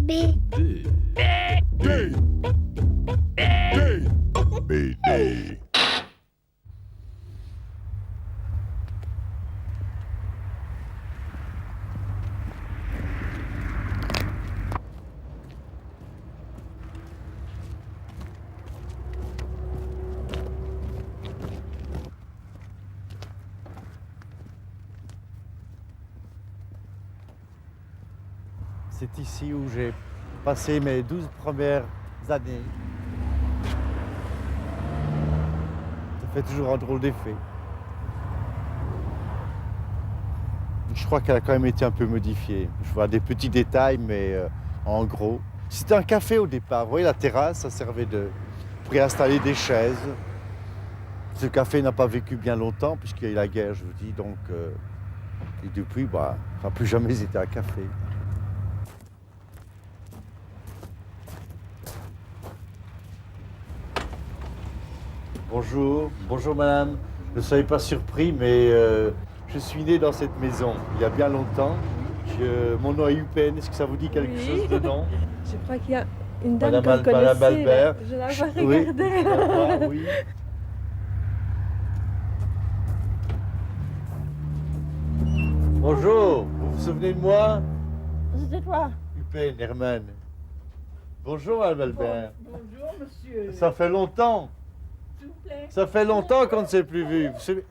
B. D. D. D. B. D. C'est ici où j'ai passé mes 12 premières années. Ça fait toujours un drôle d'effet. Je crois qu'elle a quand même été un peu modifiée. Je vois des petits détails, mais en gros. C'était un café au départ. Vous voyez, la terrasse, ça servait pour y installer des chaises. Ce café n'a pas vécu bien longtemps, puisqu'il y a eu la guerre, je vous dis. Donc, et depuis, ça n'a plus jamais été un café. Bonjour, bonjour madame. Ne soyez pas surpris, mais je suis né dans cette maison il y a bien longtemps. Mon nom est Upen. Est-ce que ça vous dit quelque chose de nom? Je crois qu'il y a une dame Madame que vous connaissez. Albert. Je la vois Oui. regarder. Oui. Bonjour, vous vous souvenez de moi? C'était toi. Upen, Herman. Bonjour madame Albert. Bonjour, monsieur. Ça fait longtemps. S'il vous plaît. Ça fait longtemps qu'on ne s'est plus vu. Vous savez,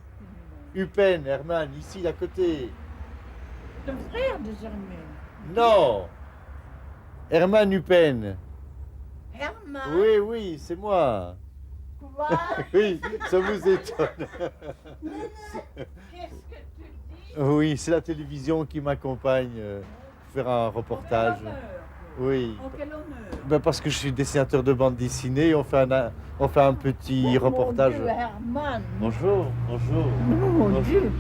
Upen, Herman, ici à côté. Le frère de Germaine. Non, Herman Upen. Herman. Oui, oui, c'est moi. Quoi? Oui, ça vous étonne. Qu'est-ce que tu dis? Oui, c'est la télévision qui m'accompagne pour faire un reportage. En quel honneur. Oui, En quel honneur. ben parce que je suis dessinateur de bande dessinée, on fait un petit reportage. Mon Dieu, Herman. Bonjour, bonjour. Mon Bonjour. Dieu.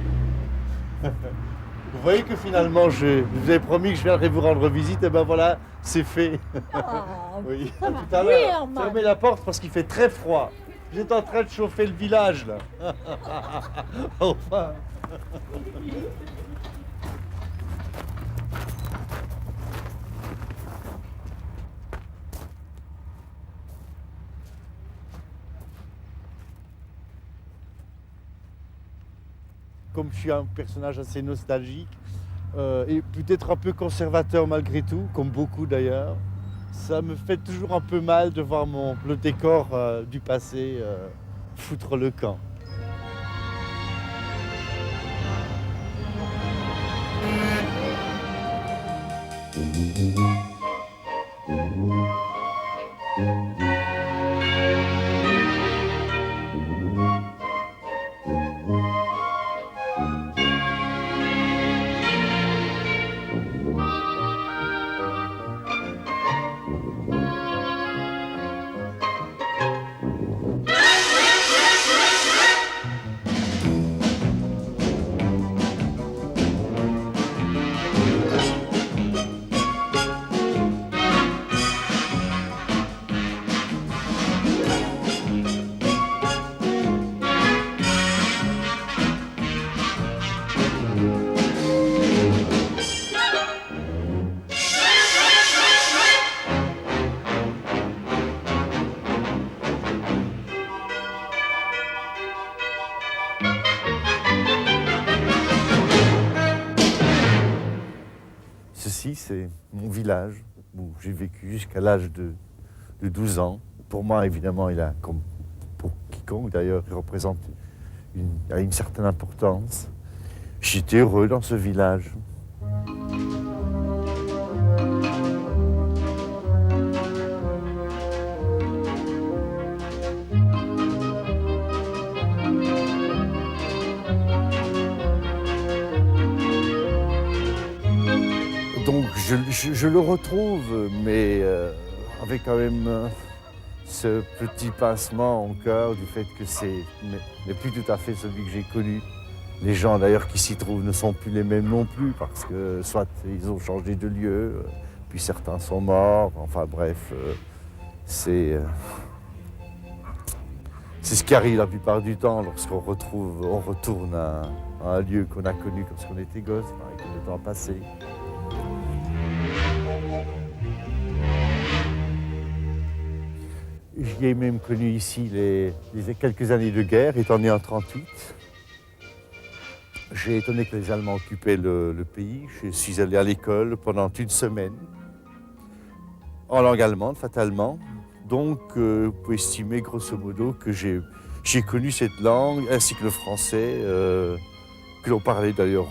Vous voyez que finalement, je vous ai promis que je viendrais vous rendre visite, et ben voilà, c'est fait. Ah, Oui, ça va. tout à Oui, l'heure. Herman. Fermez la porte parce qu'il fait très froid. J'étais en train de chauffer le village, là. Enfin. Comme je suis un personnage assez nostalgique et peut-être un peu conservateur malgré tout, comme beaucoup d'ailleurs, ça me fait toujours un peu mal de voir le décor du passé foutre le camp. Ceci, c'est mon village où j'ai vécu jusqu'à l'âge de 12 ans. Pour moi, évidemment, il a, comme pour quiconque d'ailleurs, il représente une certaine importance. J'étais heureux dans ce village. Donc je le retrouve, mais avec quand même ce petit pincement au cœur du fait que n'est plus tout à fait celui que j'ai connu. Les gens d'ailleurs qui s'y trouvent ne sont plus les mêmes non plus parce que soit ils ont changé de lieu, puis certains sont morts, enfin bref, c'est ce qui arrive la plupart du temps lorsqu'on retourne à un lieu qu'on a connu lorsqu'on était gosse, avec le temps passé. J'y ai même connu ici les quelques années de guerre, étant né en 1938. J'ai étonné que les Allemands occupaient le pays. Je suis allé à l'école pendant une semaine, en langue allemande, fatalement. Donc, vous pouvez estimer grosso modo que j'ai connu cette langue, ainsi que le français, que l'on parlait d'ailleurs,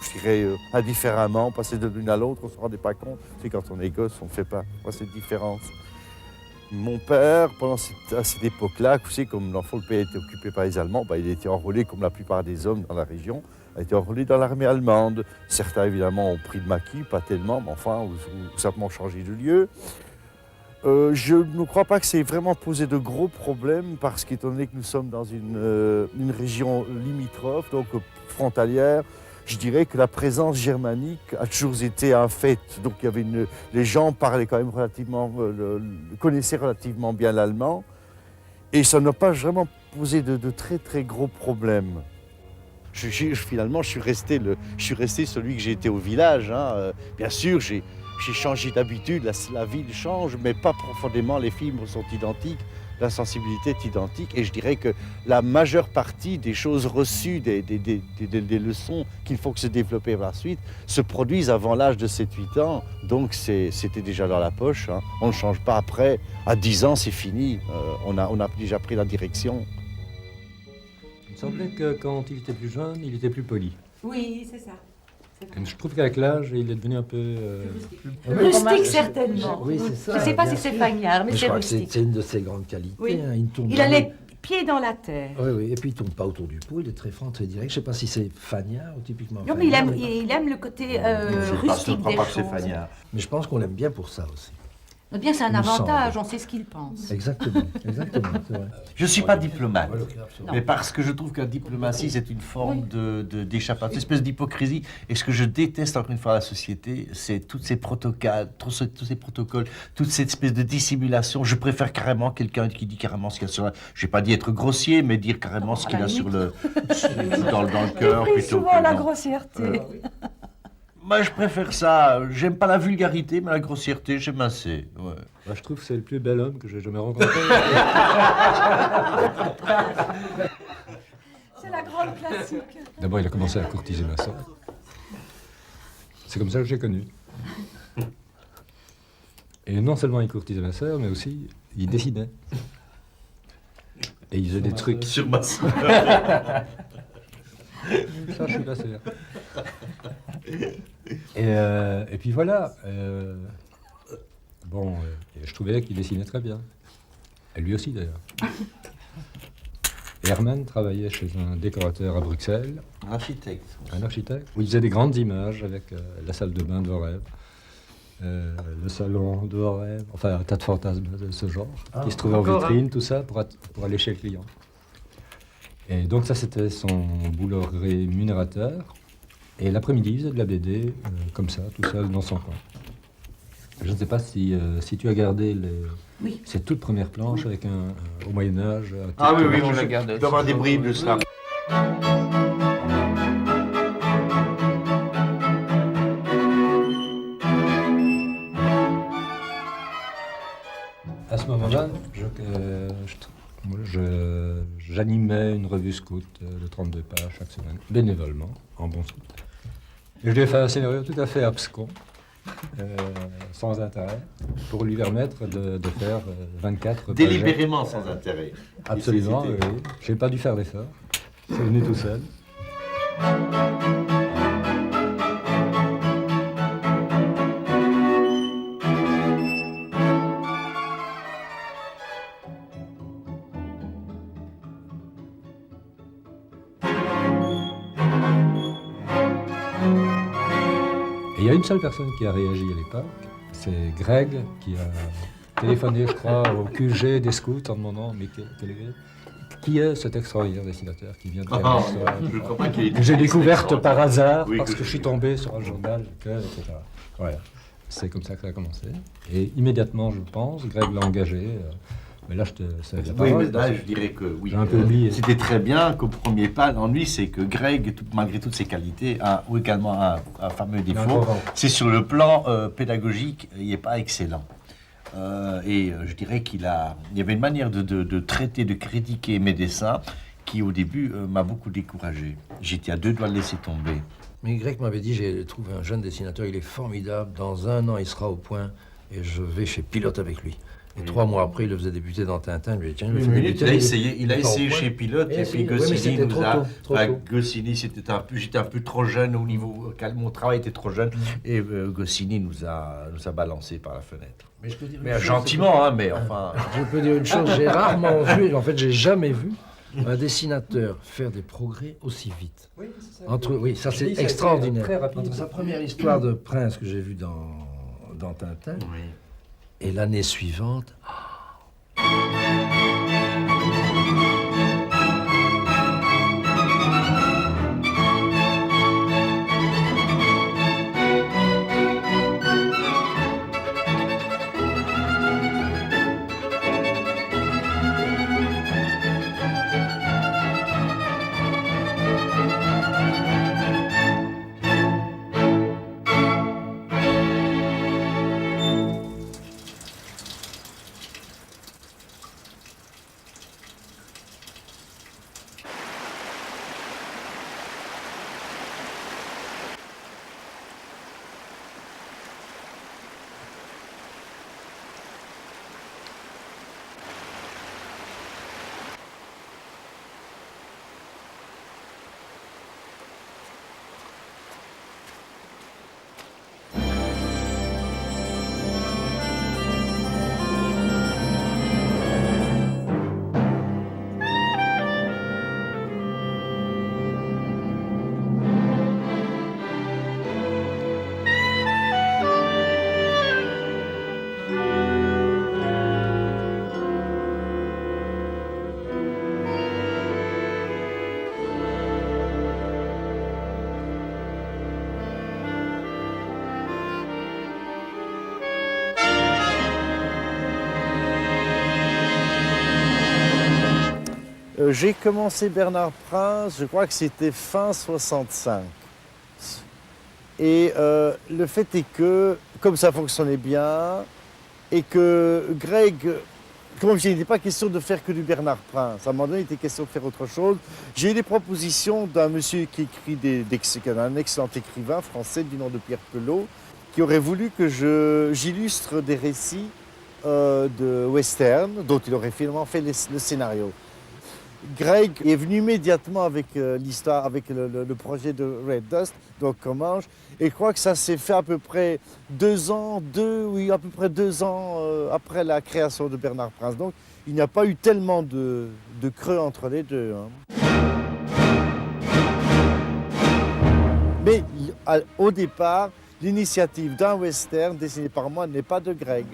je dirais, indifféremment, passer de l'une à l'autre, on ne se rendait pas compte. C'est quand on est gosse, on ne fait pas cette différence. Mon père, à cette époque-là, vous savez, comme l'enfant, le pays était occupé par les Allemands, il était enrôlé, comme la plupart des hommes dans la région, a été enrôlé dans l'armée allemande. Certains, évidemment, ont pris le maquis, pas tellement, mais enfin, ou simplement changé de lieu. Je ne crois pas que c'est vraiment posé de gros problèmes, parce qu'étant donné que nous sommes dans une région limitrophe, donc frontalière, je dirais que la présence germanique a toujours été un fait. Donc il y avait les gens parlaient quand même connaissaient relativement bien l'allemand, et ça n'a pas vraiment posé de très très gros problèmes. Finalement, je suis resté celui que j'ai été au village. Bien sûr, j'ai changé d'habitude, la ville change, mais pas profondément, les fibres sont identiques, la sensibilité est identique, et je dirais que la majeure partie des choses reçues, des leçons qu'il faut que se développer par la suite, se produisent avant l'âge de 7-8 ans, donc c'était déjà dans la poche. On ne change pas après, à 10 ans c'est fini, on a déjà pris la direction. Il me semblait que quand il était plus jeune, il était plus poli. Oui, c'est ça. Et je trouve qu'avec l'âge, il est devenu un peu... Rustique, certainement. Oui, c'est ça. Je ne sais pas bien si c'est sûr. fagnard, mais Je c'est crois que rustique. c'est une de ses grandes qualités. Oui. Il tourne Il a jamais. les pieds dans la terre. Oui, oui. Et puis il tourne pas autour du pot, il est très franc, très direct. Je ne sais pas si c'est fagnard ou typiquement Non, mais il fagnard, aime le côté Je rustique ne des crois pas que c'est choses. fagnard. mais je pense qu'on l'aime bien pour ça aussi. Eh bien, c'est un Il me avantage, semble. on sait ce qu'il pense. Exactement, exactement, c'est vrai. Je ne suis pas diplomate, Non. mais parce que je trouve que la diplomatie, c'est une forme d'échappatoire, une espèce d'hypocrisie. Et ce que je déteste, encore une fois, à la société, c'est tous ces protocoles, toute cette espèce de dissimulation. Je préfère carrément quelqu'un qui dit carrément ce qu'il y a sur la... Je n'ai pas dit être grossier, mais dire carrément ce qu'il a sur le... dans le cœur. Oui, plutôt souvent que la non. grossièreté. Moi, je préfère ça. J'aime pas la vulgarité, mais la grossièreté, j'aime assez. Ouais. Moi, je trouve que c'est le plus bel homme que j'ai jamais rencontré. C'est la grande classique. D'abord, il a commencé à courtiser ma sœur. C'est comme ça que j'ai connu. Et non seulement il courtisait ma sœur, mais aussi il dessinait. Et il faisait des trucs. Sur ma sœur. Ça, je suis pas sûr. Et puis voilà. Je trouvais qu'il dessinait très bien. Et lui aussi, d'ailleurs. Hermann travaillait chez un décorateur à Bruxelles, Un architecte. un architecte, où il faisait des grandes images avec la salle de bain de vos rêves, le salon de vos rêves, enfin un tas de fantasmes de ce genre, qui se trouvaient en vitrine, tout ça, pour aller chez le client. Et donc ça, c'était son boulot rémunérateur. Et l'après-midi, il faisait de la BD, comme ça, tout seul, dans son coin. Je ne sais pas si tu as gardé ces toutes premières planches avec au Moyen-Âge. Ah oui, on l'a gardé. Il doit y avoir des bribes de ça. À ce moment-là, j'animais une revue scout de 32 pages chaque semaine, bénévolement, en bon scout. Et je lui ai fait un scénario tout à fait abscon, sans intérêt, pour lui permettre de faire 24 pages. Délibérément sans intérêt. Absolument, oui. Je n'ai pas dû faire d'effort. C'est venu tout seul. Et il y a une seule personne qui a réagi à l'époque, c'est Greg, qui a téléphoné, je crois, au QG des scouts en demandant mais qui est cet extraordinaire dessinateur qui vient de faire l'histoire, Je ne crois pas qu'il ait que j'ai découverte par hasard Oui, parce que que je suis tombé sur un journal, etc. Voilà. C'est comme ça que ça a commencé. Et immédiatement, je pense, Greg l'a engagé. Mais là, je te cède la Oui, parole. mais là, je dirais que oui. J'ai un peu oublié. C'était très bien qu'au premier pas, l'ennui, c'est que Greg, malgré toutes ses qualités, a également un fameux Il a un défaut. gros ventre. C'est sur le plan pédagogique, il n'est pas excellent. Je dirais il y avait une manière de traiter, de critiquer mes dessins qui au début m'a beaucoup découragé. J'étais à 2 doigts de laisser tomber. Mais Greg m'avait dit, j'ai trouvé un jeune dessinateur, il est formidable, dans 1 an il sera au point et je vais chez Pilote avec lui. Et 3 mois après, il le faisait débuter dans Tintin. Je lui ai dit, tiens, je le fais débuter. Il a essayé chez Pilote et puis Goscinny nous a... Goscinny, j'étais un peu trop jeune au niveau... Mon travail était trop jeune et Goscinny nous a balancé par la fenêtre. Mais, je peux dire mais gentiment, hein, mais enfin... Je peux dire une chose, j'ai rarement vu, en fait, j'ai jamais vu un dessinateur faire des progrès aussi vite. Oui, c'est ça. Oui, ça c'est extraordinaire. Très rapide. Entre sa première histoire de prince que j'ai vue dans Tintin et l'année suivante... J'ai commencé Bernard Prince, je crois que c'était fin 65. Et le fait est que, comme ça fonctionnait bien, et que Greg, comme je dis, il n'était pas question de faire que du Bernard Prince. À un moment donné, il était question de faire autre chose. J'ai eu des propositions d'un monsieur qui écrit un excellent écrivain français du nom de Pierre Pelot, qui aurait voulu que j'illustre des récits de western, dont il aurait finalement fait le scénario. Greg est venu immédiatement avec l'histoire, avec le projet de Red Dust, donc Comanche, et je crois que ça s'est fait à peu près 2 ans après la création de Bernard Prince. Donc il n'y a pas eu tellement de creux entre les deux. Hein. Mais au départ, l'initiative d'un western dessiné par moi n'est pas de Greg.